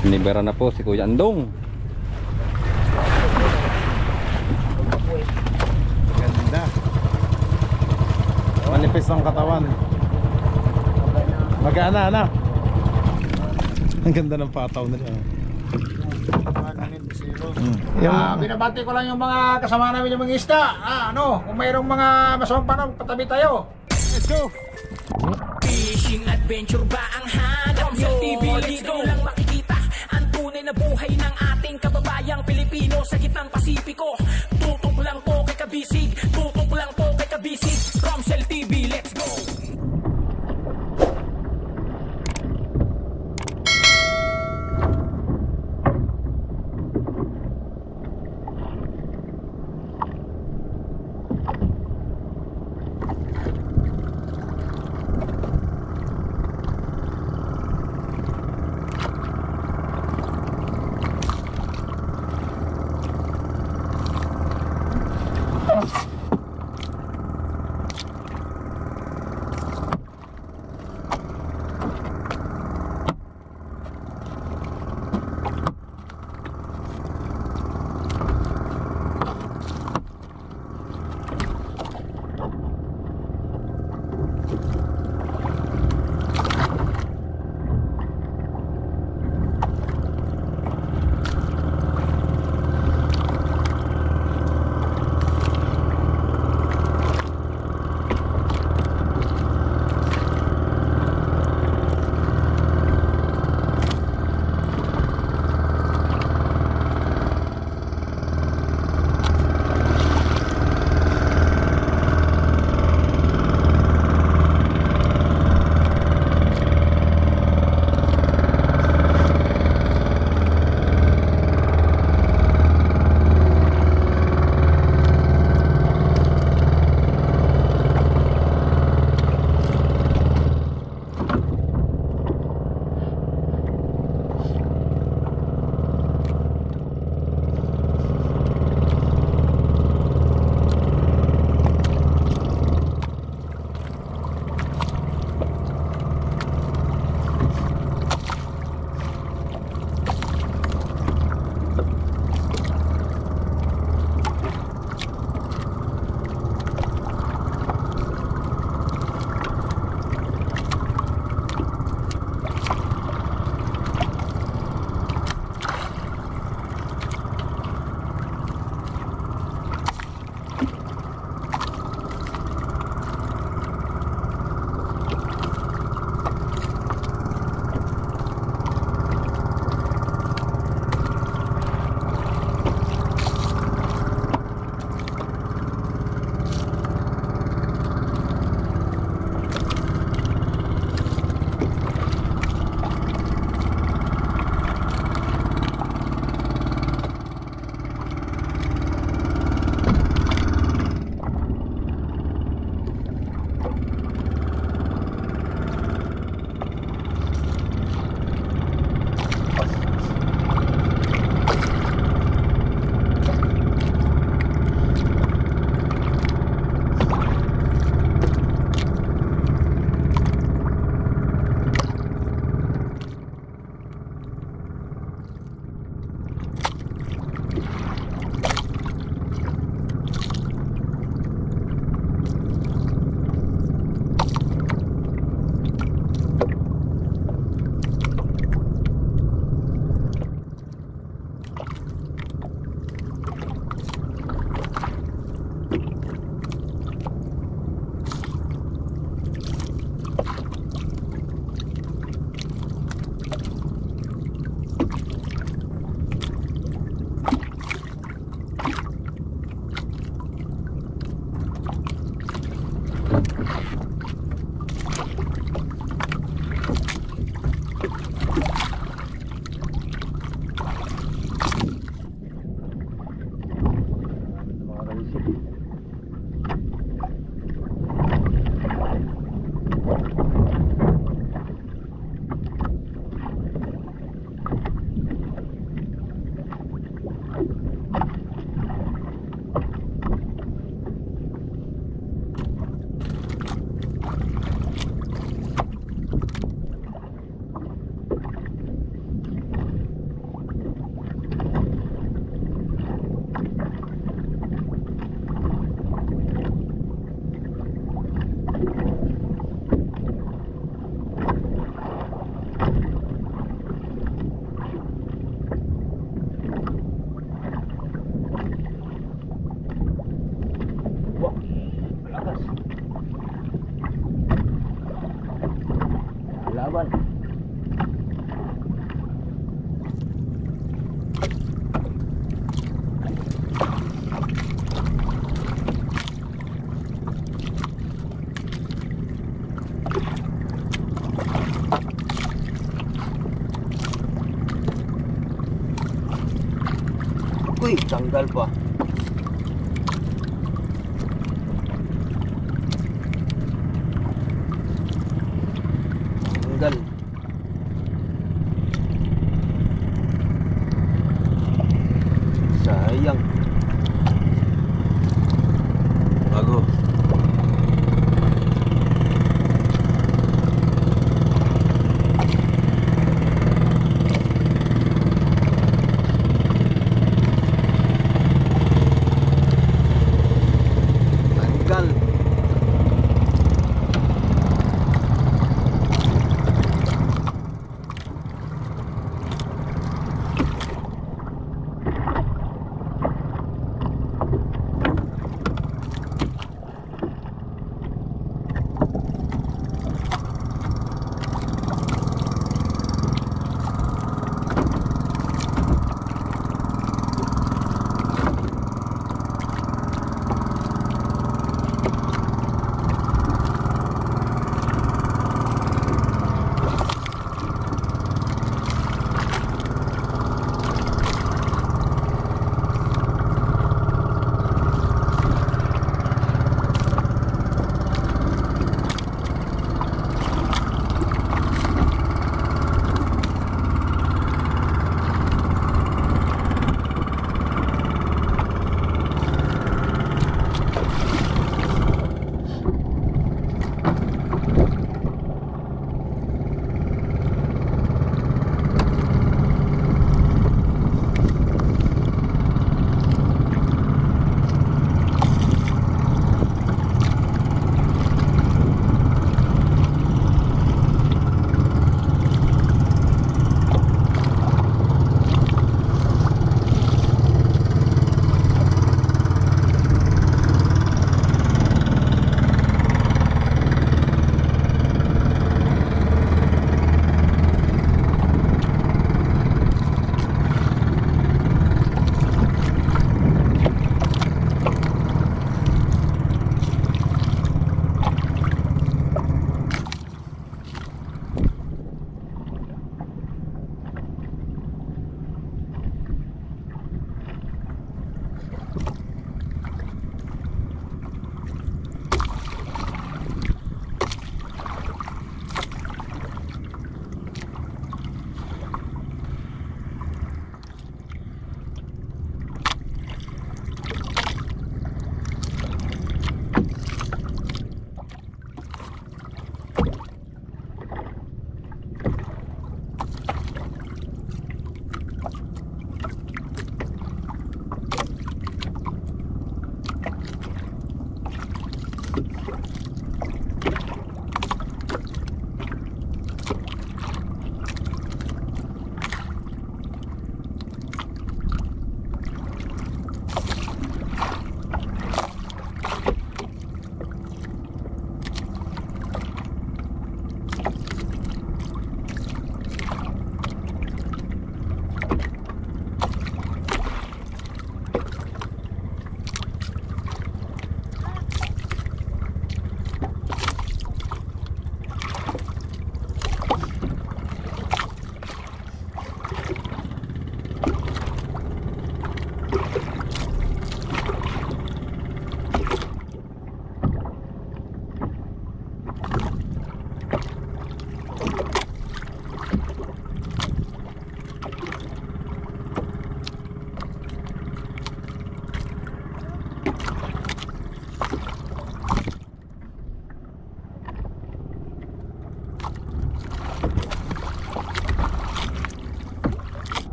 Nibera na po si Kuya Andong. Ganda. Manipis ang katawan. Magana na. Ang ganda ng pataw nila. Binabati ko lang yung mga kasama namin yung mga isda. Kung mayroong mga masamang panahon, patabi tayo. Let's go. Fishing adventure ba ang hanap? Sa TV, let's go lang makikita ang tunay na buhay ng ating kababayang Pilipino sa gitnang Pasipiko. Tutok lang po kay Kabisig, tutok lang po kay Kabisig. Romsel TV, let's go. Uy, tanggal pa. Tanggal. Sayang. Bago. Tanggal.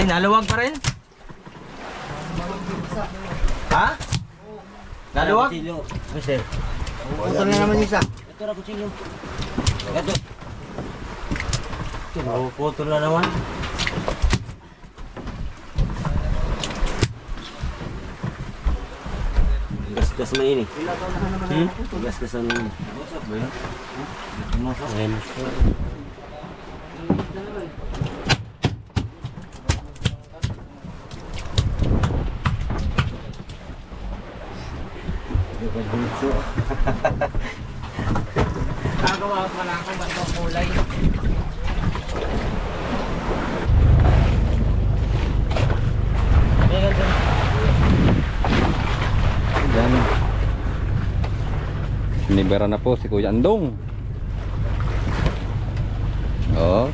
Naluwag pa rin? Ha? Naluwag? Mister. Ito na naman isa. Ito na kutsilyo. Ito. Putol na naman. Gas-gas na ini. Gas-gas na ini. Ayan. Gagawa ko lang akong bandong kulay. Yan. Sinibera na po si Kuya Andong. Oh.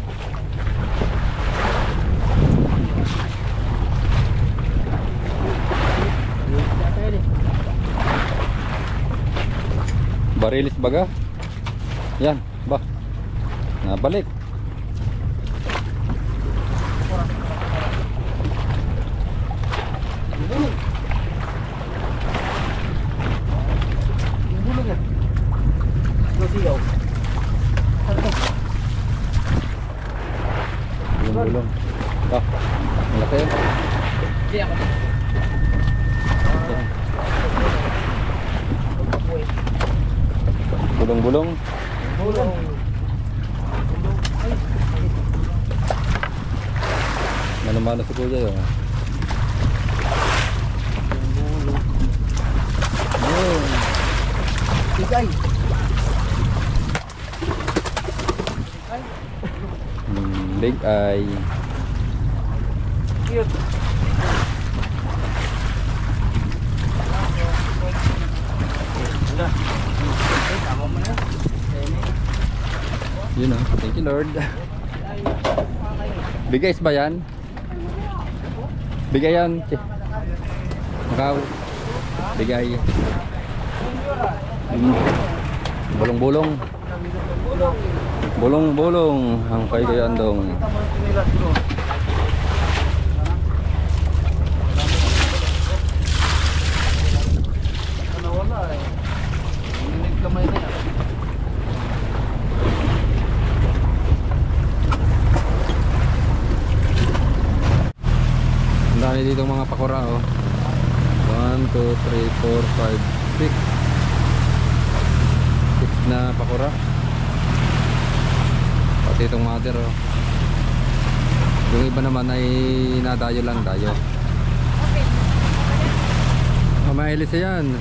Barilis baga. Yan, ba. Nabalik. Bulong-bulong. Ah, malaki. Hindi ako. Bulong-bulong. Manumano si Kuya yun. Bigay. Big eye. Cute. Yun oh. Thank you Lord. Bigay ba yan? Bigay yan. Makaw. Bigay. Bulong-bulong. Bulong-bulong ang kay Kuya Andong. Ang dami dito mga pakura oh. 1, 2, 3, 4, 5, 6 na pakura. Pati itong mother oh. Yung iba naman ay nadayo lang dayo. Mamahilis yan.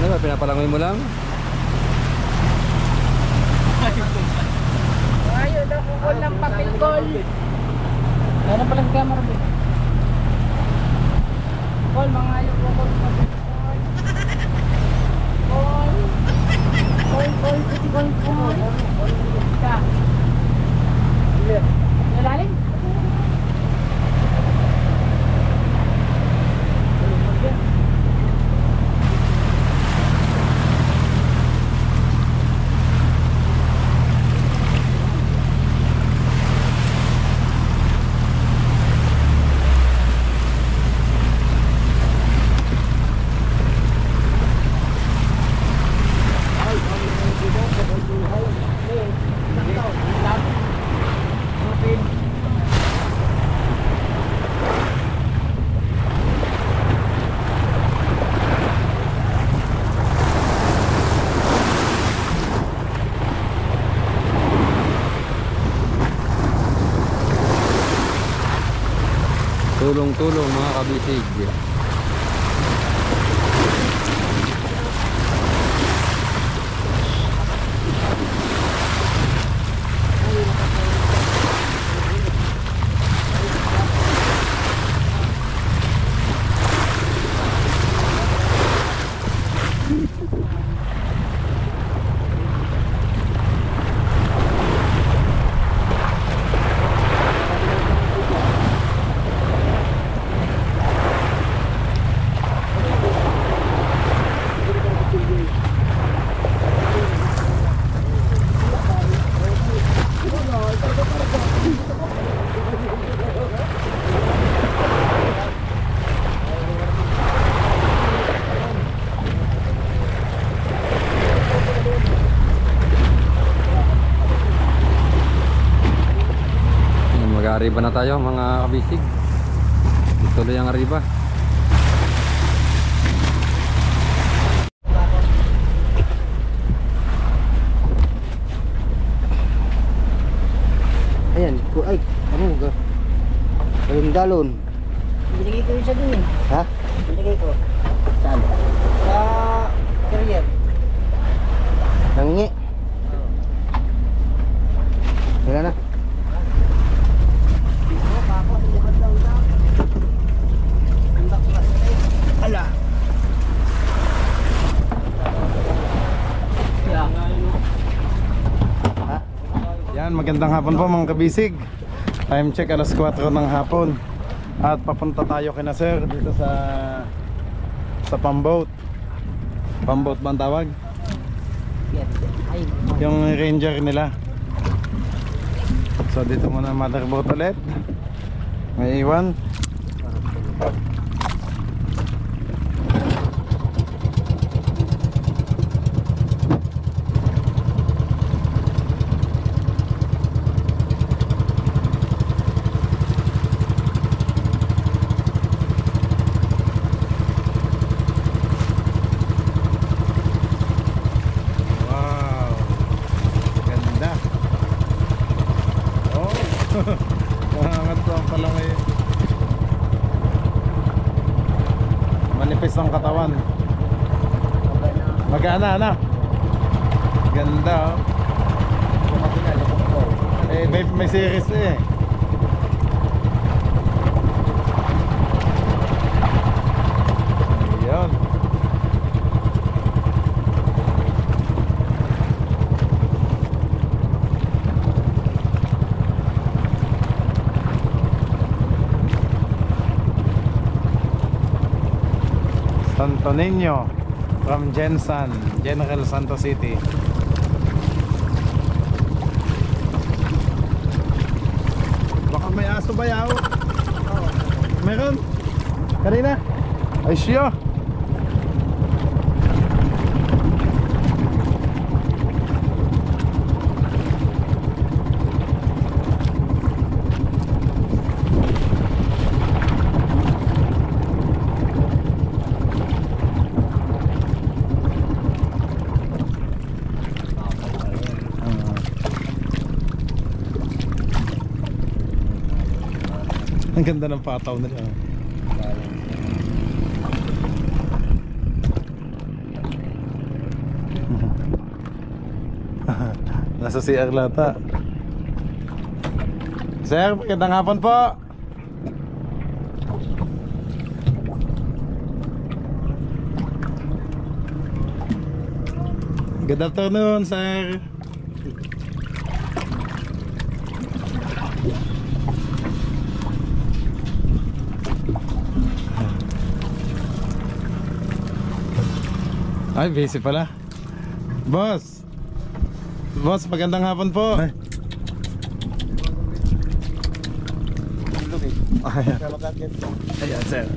Ano ba, pinapalangoy mo lang? Ayaw daw kukul ng papel call. Meron palang camera ba? Call, mga ayaw kukul ng papel call. Call, puti call. Ka. Nalalim? Tulong-tulong mga kabisig. Naka-arriba na tayo mga kabisig. Tuloy ang arriba. Ayan, ay, ano ga? Yung galon. Binigay ko yun sa dun eh. Ha? Binigay ko. Saan? Sa carrier. Nangingi? Wala na. Ala. Yan, magandang hapon po mga kabisig. Time check alas 4 ng hapon. At papunta tayo kina sir dito sa pamboat. Pamboat ba ang tawag? Yung ranger nila. So dito muna motherboat ulit. May iwan. Manipis ang katawan. Magana na. Ganda oh. Eh may series eh. Ayan. Santo Niño from Gensan, General Santos City. Baka may aso ba yaw? Meron? Kanina? Ay siya. Ang ganda ng pataw nila. Nasa CR lata. Sir, magandang hapon po. Good afternoon, sir. Ay, busy pala. Boss. Boss, magandang hapon po. Ay. Ayan, sir.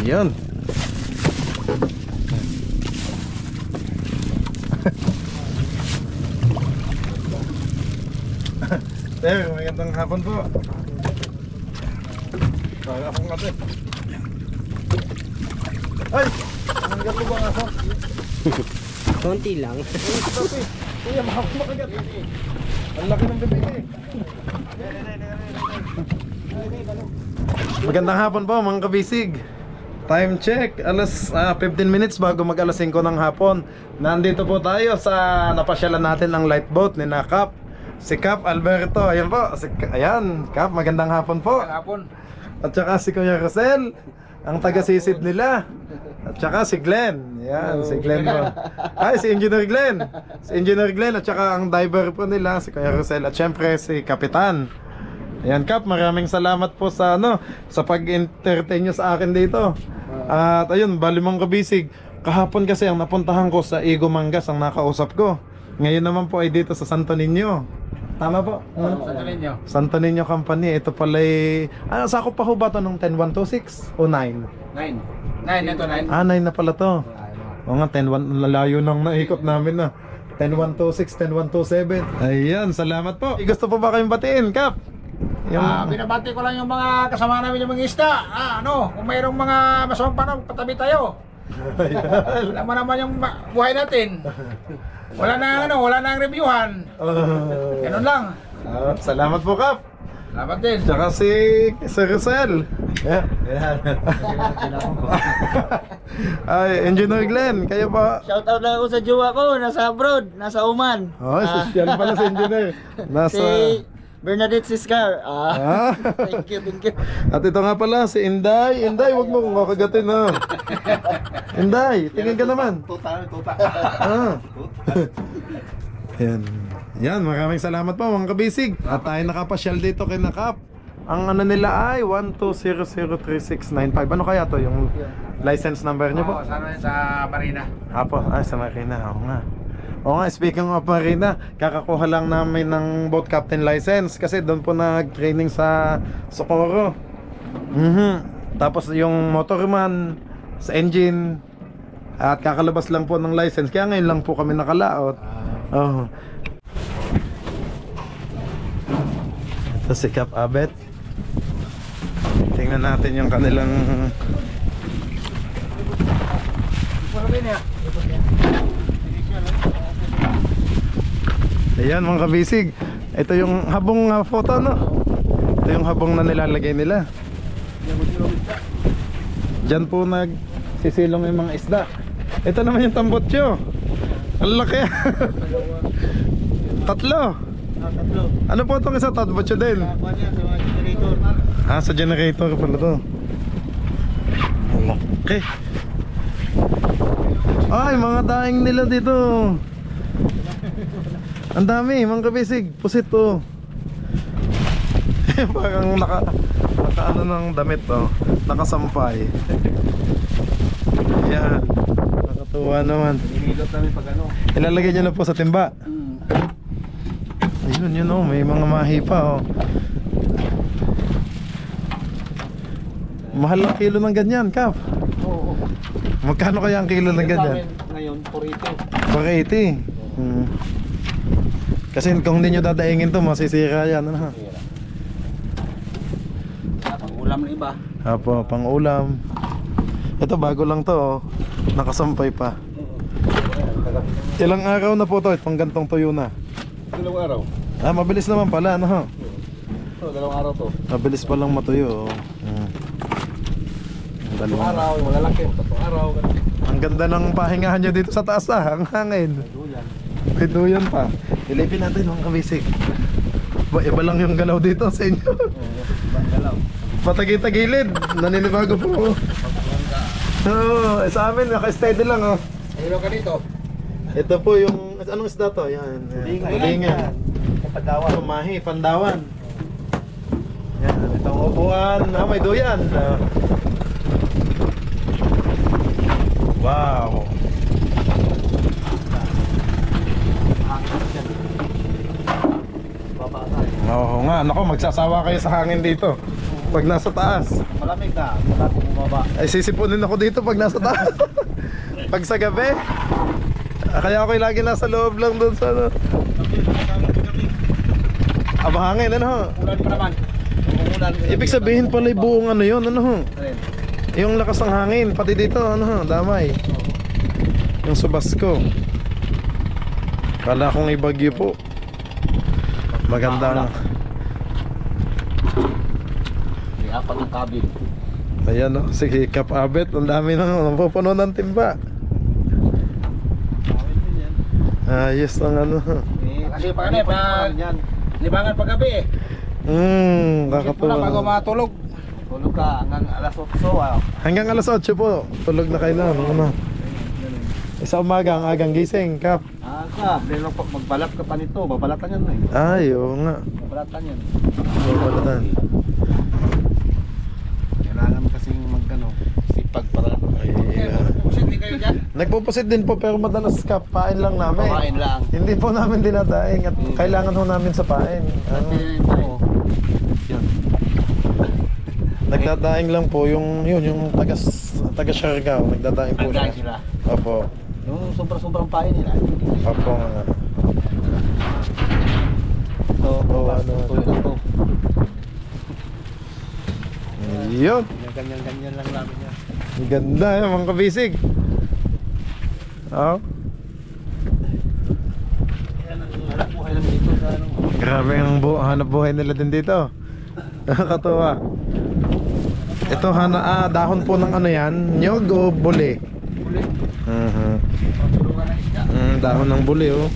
Ayun. Sir, magandang hapon po. Para akong ate. Ay! Ang gato ba nga sa? Konti lang. Kuya, makagat. Ang laki ng bibig eh. Magandang hapon po mga kabisig. Time check, alas 15 minutes bago mag alas 5 ng hapon. Nandito po tayo sa napasyalan natin ng light boat ni Cap. Si Cap Alberto, ayan po. Ayan, Cap, magandang hapon po. Hapon. At saka si Kuya Rosel, ang taga-sisid nila. At saka si Glenn. Yan, si Glenn po. Ay, si Engineer Glenn. Si Engineer Glenn at saka ang diver po nila, si Kuya Rosel. At syempre si Kapitan. Ayan, Cap, maraming salamat po sa sa pag-entertain nyo sa akin dito. At ayun, bali mong kabisig. Kahapon kasi ang napuntahan ko sa Igo Mangas ang nakausap ko. Ngayon naman po ay dito sa Santo Niño. Tama po? Santo Niño. Santo Niño Company. Ito pala ay... sakop pa ho ba ito nung 10126 o 9? 9. 9, ito 9. 9 na pala to. O nga, 10-1, lalayo nang naikot namin na. 10-126, 10-127. Ayan, salamat po. Gusto po ba kayong batiin, Cap? Binabati ko lang yung mga kasama namin yung mga isda. Kung mayroong mga masamang panahon, patabi tayo. Alam mo naman yung buhay natin. Wala nang reviewhan. Ganun lang. Salamat po, Kap. Salamat din. Tsaka si Sir Rosel. Yeah. Ay, Engineer Glenn, kayo pa. Shoutout lang ako sa jowa ko, nasa abroad, nasa Oman. Oh, social pala si Engineer. Nasa... Si Bernadette Siscar. Thank you. At ito nga pala, si Inday. Inday, wag mo kong kakagatin na. Inday, tingin ka naman. Tuta. Yan, maraming salamat po mga kabisig. At tayo nakapasyal dito kay Nakap. Ang ano nila ay 1200369 Ano kaya to yung license number niyo po? Sana sa Marina. Apo, sa Marina. Oo nga, speaking of Marina, kakakuha lang namin ng boat captain license kasi doon po nag-training sa Socorro. Tapos yung motorman sa engine at kakalabas lang po ng license. Kaya ngayon lang po kami nakalaot. Ito si Cap Abet. Tingnan natin yung kanilang ayan mga kabisig. Ito yung habong photo, no? Ito yung habong na nilalagay nila. Diyan po nagsisilong yung mga isda. Ito naman yung tambotso. Ang laki. Tatlo. Ano po itong isa? Tambotso din. Sa generator pala to. Okay. Ay, mga daing nila dito. Ang dami, mga kabisig. Pusit to. Parang naka ano ng damit to. Nakasampay. Yan. Nakatuwa naman. Hinihilot namin pag Ilalagay nyo na po sa timba. Ayun, yun oh. May mga mahipa oh. Mahal ang kilo ng ganyan, Kap. Oo. Magkano kaya ang kilo ng ganyan? Ngayon, 480. 480. Kasi kung hindi nyo dadaingin to, masisira yan. Ano? Pang-ulam na iba. Apo, pang-ulam. Ito bago lang to oh. Nakasampay pa. Ilang araw na po to itong gantong tuyo na? 2 araw. Mabilis naman pala, ano? So, 2 araw to. Mabilis pa lang matuyo oh. 2 araw, malalaki. 3 araw. Ang ganda ng pahingahan nyo dito sa taas ang hangin. May duyan pa. Ilipin natin mga kabisig. Iba lang yung galaw dito sa inyo. Galaw. Patagi-tagilid. Naninibago po. Sa amin naka-steady lang oh. Ayun ka dito. Ito po yung anong isda to? Yan. Tulingan. Pandawan. Tumahi, pandawan. Yan, itong upuan. May duyan. Wow. Oo nga, nako magsasawa kayo sa hangin dito pag nasa taas. Malamig na, mula po bumaba. Ay sisipunin ako dito pag nasa taas. Pag sa gabi. Kaya ako'y lagi nasa loob lang doon sa ano. Hangin ano? Ulan pa naman. Umulan. Ibig sabihin pala yung buong ano yun, ano? Yung lakas ng hangin, pati dito, ano? Damay. Yung subasco. Kala kong ibagyo po. Maganda. May apat ng cabin. Ayan o, sige, Cap Abet. Ang dami nang napupuno ng timba. Ayos ang ano. Kasi pa kanina, libangan paggabi eh. Kakatuwa. Bago matulog. Tulog ka hanggang alas 8. Hanggang alas 8 po. Tulog na kayo na. Ano? Sa umaga, ang agang gising, Kap. Pero pag magbalat ka pa nito, babalatan yan eh. Ay, oo nga. Babalatan yan. Babalatan. Kailangan kasing magano, sipag para. Pusit din kayo dyan? Nagpupusit din po pero madalas Kap, pain lang namin. Pakain lang. Hindi po namin dinadaing at kailangan ho namin sa pain. Ano? Yan. Nagdadaing lang po yung taga Siargao, nagdadaing po siya. Nagdaing sila. Opo. Yung sobrang pain nila. Opo nga. So, ano? tuloy lang to. Yun. Ganyan lang namin yan. Ang ganda yan mga kabisig. Oh. Yan ang hanap buhay lang dito sa ano. Grabe ang hanap buhay nila din dito. Nakakatuwa. Ito dahon po ng ano yan, nyog o buli? Uli. Tulungan ng isda. Dahon ng buli oh.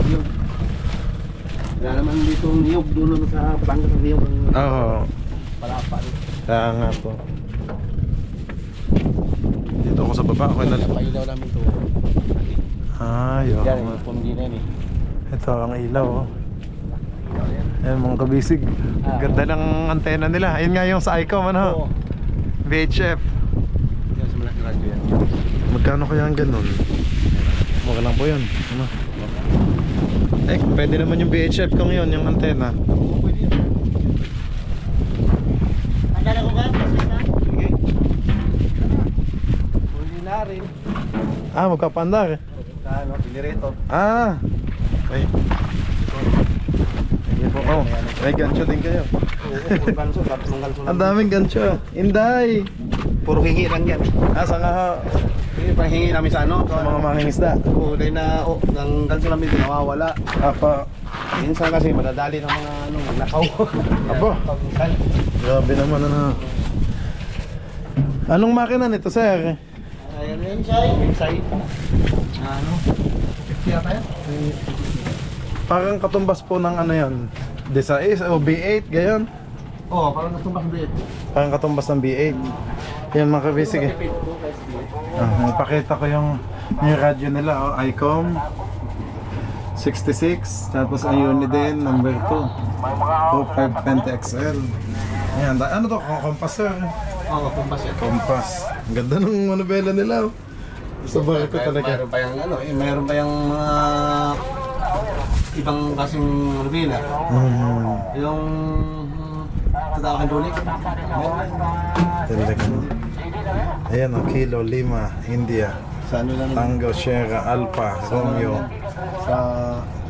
Niyog. Wala naman dito niyog. Doon naman sa Batangas ang niyog. Oo. Palapa. Kaya nga po. Dito ako sa baba. Okay na. Pailaw namin ito. Yun. Yan, yung pumili na yun eh. Ito ang ilaw oh. Ayan mga kabisig. Ganda ng antena nila. Ayun nga yung sa ICOM ano. Oo. VHF. Yan sa malaki radyo yan. Magkano kaya ang ganun? Mura lang po yun ano? Pwede naman yung VHF kung yun, yung antena. Pwede yun. Andala ko ba? Sige. Pwede na rin. Magkapandar. Ano, pinirito. Okay. Sige po. May gancho din kayo. Oo, ganso. Tatlong ganso lang. Ang daming gancho. Inday. Puro hingi lang yan. Saan nga ho? Yung panghingi namin sa ano. Sa mga mangingisda. Oo, dahil na, ng ganso namin din nawawala. Apa. Minsan kasi madadali ng mga ano, nakaw. Apo. Pagminsan. Grabe naman ano. Anong makina nito sir? Ayan na yun, Insay. Ano? 50 yata yan? Parang katumbas po ng ano yan. D6 o B8 gayon. Oo, parang natumbas din. Parang katumbas ng B8. Yan mga kabisig eh. Ipakita ko yung radyo nila oh. ICOM 66. Tapos ang unit din number 2 520XL. Ayan, ano to? Compass sir? Oo, tumbas yan. Compass. Ang ganda ng manubela nila oh. Sa barko talaga. Mayroon pa yung ano, mayroon pa yung mga ibang kasing rubila. Yung tatawakan dulik. Talaga. Ayan o, Kilo, Lima, India, Sa ano lang Tango, Sierra, Alpha, Romeo, sa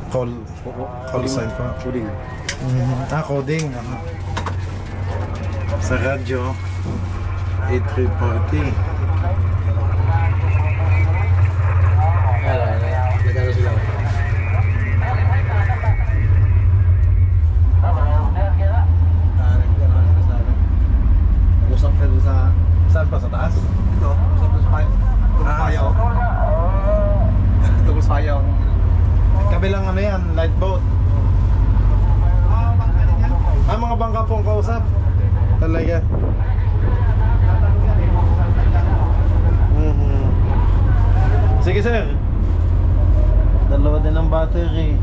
call sign pa. coding. Coding. Sa radyo, 8340. Nagano sila. Usap ka dun sa Saan pa? Sa taas? ito, usap dun sa payaw. Tungkol sa payaw. Kabilang ano yan, light boat. Mga bangka pong kausap. Talaga. Sige sir. Dalawa din ang battery.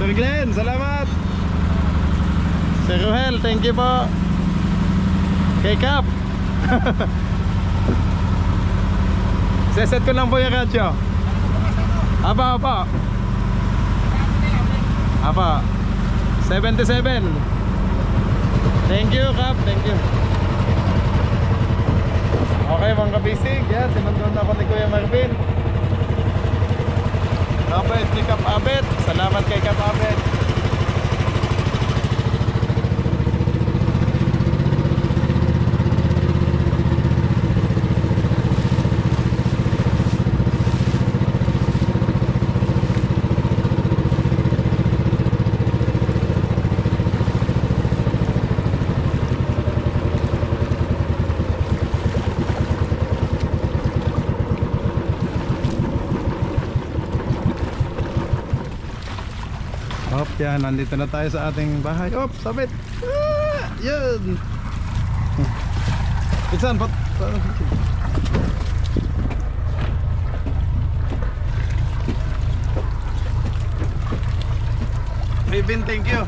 Sir Glenn, salamat. Sir Ruhel, thank you po. Kay Cap. Seset ko lang po yung radyo. Apa. Apa. 77. Thank you, Cap. Thank you. Okay, mga kabisig. Yan, sinundan ako ni Kuya Marvin. Abet ni Cap Abet. Salamat kay Cap Abet. Hop, yan, nandito na tayo sa ating bahay. Hop, sabit. Yun. Pitsan, Bibin, thank you.